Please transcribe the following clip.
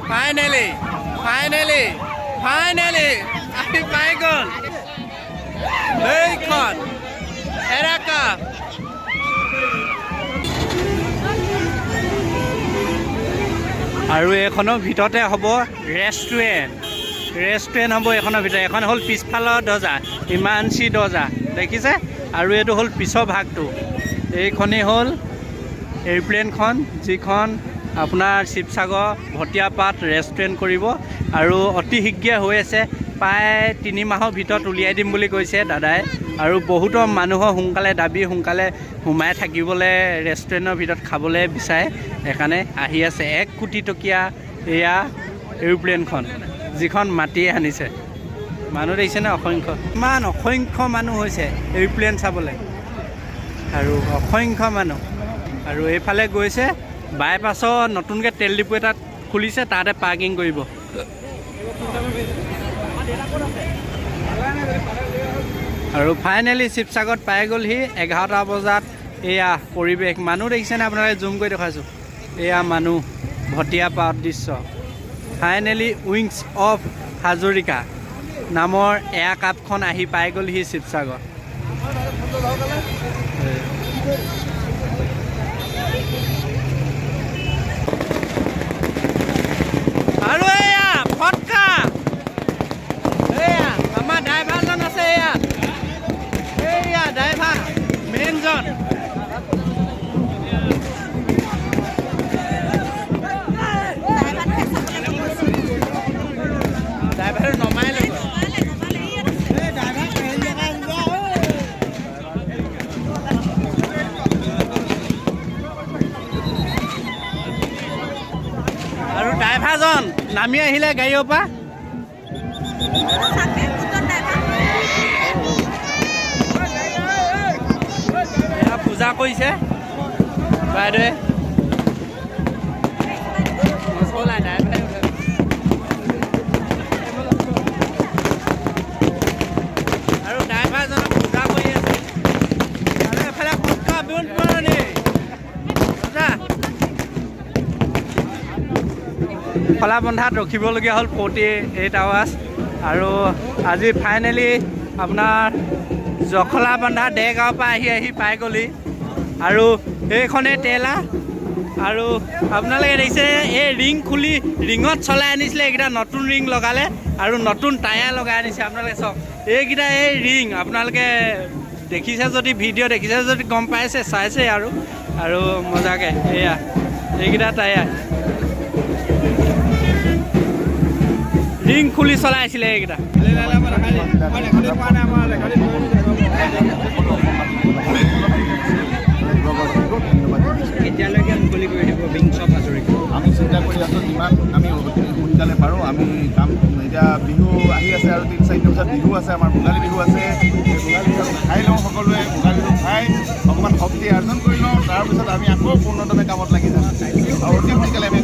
Finally আমি পাই গ'ল এইখন এৰাকা আৰু এইখনৰ ভিতৰতে হ'ব ৰেষ্টুৰেণ্ট হ'ব এইখনৰ ভিতৰত। এখন হ'ল পিছফালৰ দৰ্জা ইমানচি দৰ্জা দেখিছে আৰু এইটো হ'ল পিছৰ ভাগটো। এইখনেই হ'ল এৰোপ্লেনখন যিখন আপোনাৰ শিৱসাগৰ ভটিয়াপাত ৰেষ্টুৰেণ্ট কৰিব আৰু অতি শীঘ্ৰে হৈ আছে। প্ৰায় 3 মাহৰ ভিতৰত উলিয়াই দিম বুলি কৈছে দাদাই। আৰু বহুতো মানুহৰ সোনকালে সোমাই থাকিবলৈ ৰেষ্টুৰেণ্টৰ ভিতৰত খাবলৈ বিচাৰে, সেইকাৰণে আহি আছে 1 কোটি টকীয়া এয়া এৰোপ্লেনখন যিখন মাটিয়ে আনিছে। মানুহ দেখিছেনে অসংখ্য, ইমান অসংখ্য মানুহ হৈছে এৰোপ্লেন চাবলৈ আৰু অসংখ্য মানুহ। আৰু এইফালে গৈছে বাইপাছৰ নতুনকৈ তেল ডিপু এটা খুলিছে, তাতে পাৰ্কিং কৰিব। আৰু ফাইনেলি শিৱসাগৰত পাই গ'লহি 11টা বজাত। এয়া পৰিৱেশ, মানুহ দেখিছেনে আপোনালোকে? জুম কৰি দেখাইছোঁ, এয়া মানুহ ভটিয়াপাত দৃশ্য। ফাইনেলি উইংছ অফ হাজৰিকা নামৰ এয়াৰক্ৰাফ্টখন আহি পাই গ'লহি শিৱসাগৰ। আৰু এয়া ফটকা, এয়া আমাৰ ড্ৰাইভাৰজন আছে, এয়া ড্ৰাইভাৰ মেইনজন। ড্ৰাইভাৰ নমাই লৈ আৰু ড্ৰাইভাৰজন নামি আহিলে গাড়ীৰ পৰা। এয়া পূজা কৰিছে বাইদেৱে। আৰু ড্ৰাইভাৰজনক পূজা কৰি আছে। আৰু এফালে ফটকা বিউন পুৰণি খলাবন্ধাত ৰখিবলগীয়া হ'ল 48 আৱাৰ্ছ। আৰু আজি ফাইনেলি আপোনাৰ জখলাবন্ধা দেৰগাঁৱৰ পৰা আহি পাই গ'লি। আৰু এইখনেই ট্ৰেইলাৰ। আৰু আপোনালোকে দেখিছে এই ৰিং খুলি ৰিঙত চলাই আনিছিলে, এইকেইটা নতুন ৰিং লগালে আৰু নতুন টায়াৰ লগাই আনিছে। আপোনালোকে চাওক, এইকেইটা এই ৰিং আপোনালোকে দেখিছে যদি, ভিডিঅ' দেখিছে যদি গম পাইছে, চাইছে আৰু মজাকৈ এয়া এইকেইটা টায়াৰ ৰিং খুলি চলাইছিলে এইকেইটা। এতিয়ালৈকে মুকলি কৰি দিব উইংছ অফ হাজৰিকা। আমি চিন্তা কৰি আছোঁ যিমান আমি সোনকালে পাৰোঁ আমি কাম। এতিয়া বিহু আহি আছে আৰু 3-4 দিনৰ পিছত বিহু আছে, আমাৰ ভোগালী বিহু আছে। এই ভোগালী বিহু খাই লওঁ, সকলোৱে ভোগালী বিহু খাই অকণমান শক্তি অৰ্জন কৰি লওঁ, তাৰপিছত আমি আকৌ পূৰ্ণদমে কামত লাগি যাম আৰু অতি সোনকালে আমি